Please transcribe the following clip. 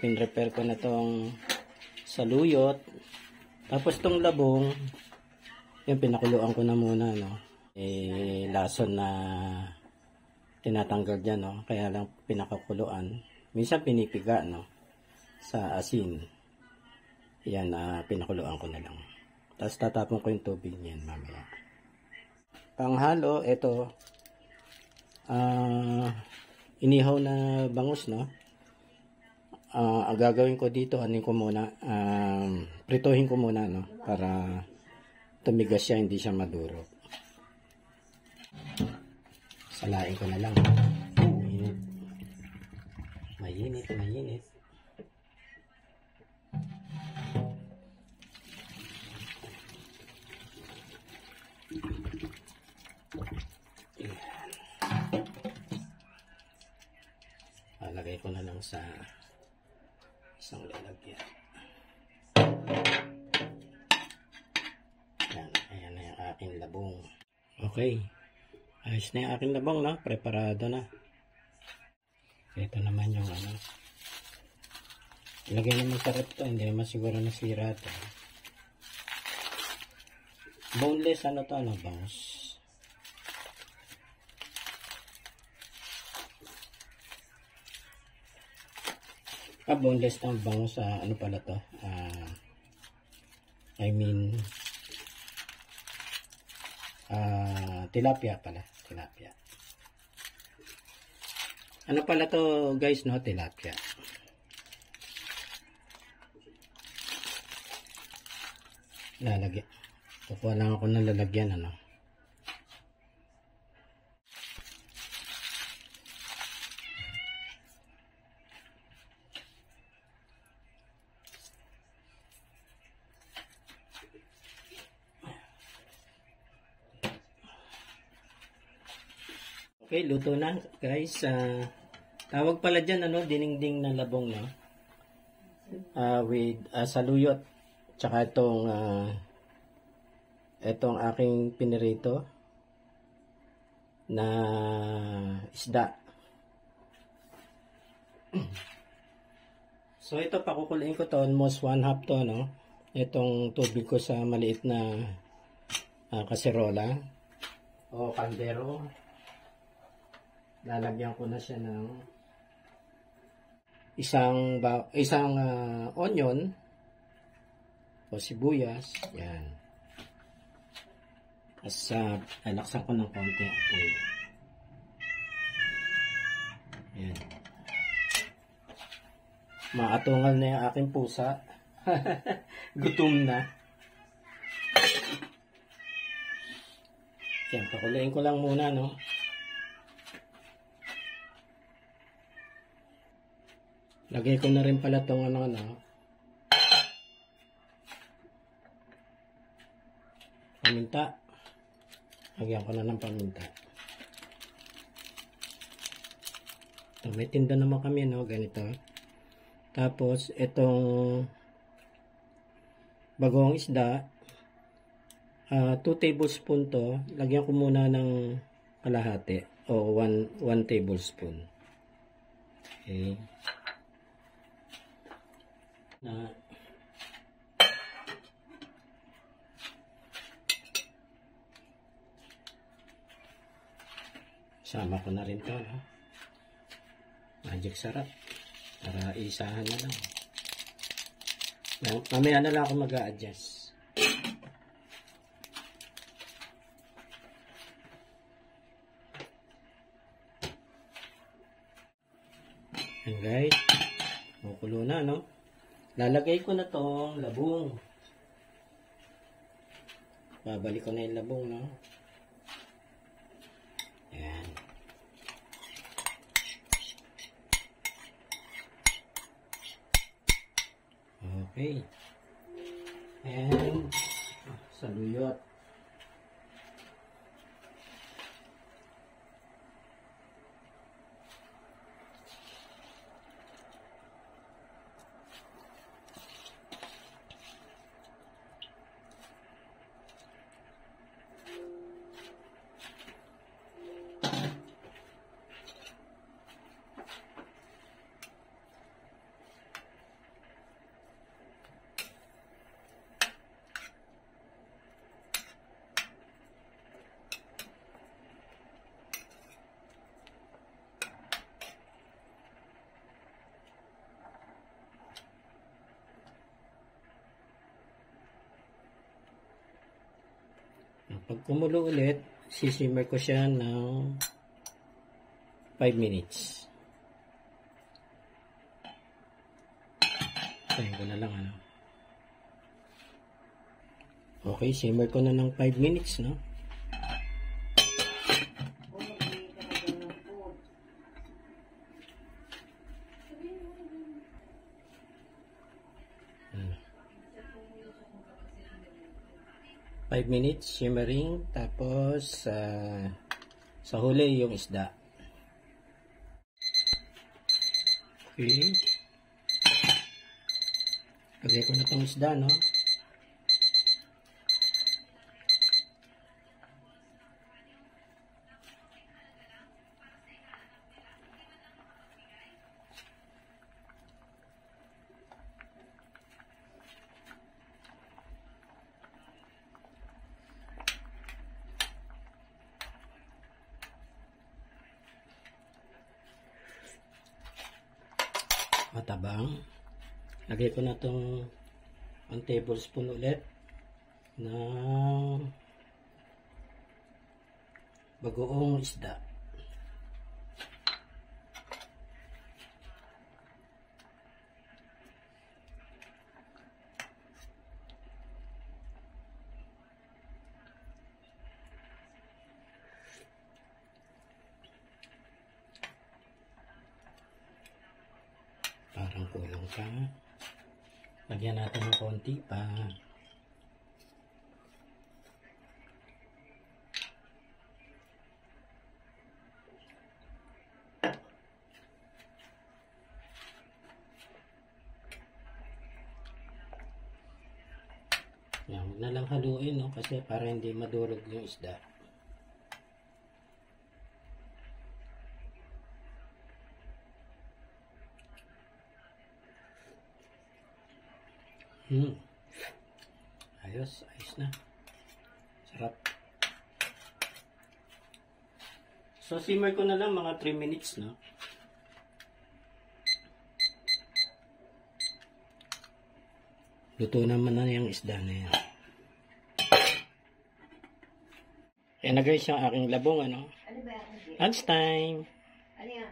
Pin-repair ko na tong saluyot. Tapos tong labong, yung pinakuluan ko na muna, no. Lason na tinatanggal dyan, no. Kaya lang pinakakuluan. Minsan pinipiga, no, sa asin. Yan, pinakuluan ko na lang. Tapos tatapon ko yung tubig niyan mamaya. Panghalo, ito. Inihaw na bangus, no. Ang gagawin ko dito, anin ko muna, prituhin ko muna, no, para tumigas siya, hindi siya madurog. Salain ko na lang. Mainit. Mainit. Lagay ko na lang sa isang lalagyan. Ayan na yung aking labong. Okay. Ayos na yung aking labong, no? Preparado na. Ito naman yung ano. Ilagay naman sa rep to. Hindi naman siguro nasira ito. Boneless, ano to? Ano, bangus? Boneless na bangus sa ano pala to, tilapia pala, tilapia. Ano pala to guys, no, tilapia. Lalagyan. Kukuha lang ako ng lalagyan, ano. Okay, luto na guys. Tawag pala dyan, ano, dinengdeng na labong, no? With saluyot. Tsaka itong aking pinirito na isda. So ito, pakukuloyin ko to, almost 1/2 to, no? Itong tubig ko sa maliit na kaserola o kaldero. Lalagyan ko na siya ng isang onion o sibuyas. Yan. Tapos alaksan ko ng konti apoy. Yan. Maatungal na yung aking pusa. Gutom na. Yan, pakulayin ko lang muna, no? Lagay ko na rin pala itong ano, paminta. Lagyan ko na ng paminta. Ito, may tinda naman kami, no, ganito. Tapos, itong bagong isda, 2 tablespoon to. Lagyan ko muna ng kalahati o 1 tablespoon. Okay. Sama ko na rin to, no? Magic sarap para isahan na lang. Mamaya na lang ako mag-a-adjust. And guys, makulo na, no? Lalagay ko na tong labong. Babalik ko na yung labong, no? Ayan. Okay. And saluyot. kumulo ulit, sisimmer ko siya ng 5 minutes. Tayin ko na lang, ano. Okay, simmer ko na ng 5 minutes, no? Hmm. 5 minutes simmering, tapos sa huli yung isda. Okay. Lagay ko na itong isda, no? Matabang. Lagay ko na itong 1 tablespoon ulit ng bagoong isda. Parang kulang pa. Lagyan natin ng konti pa. Yan, huwag na lang haluin, no? Kasi para hindi madurog yung isda. Ayos na. Sarap. So, simmer ko na lang mga 3 minutes, no? Luto naman na yung isda na yan. Yan na guys yung aking labong, ano? Ano ba yan? Lunch time! Ano yan?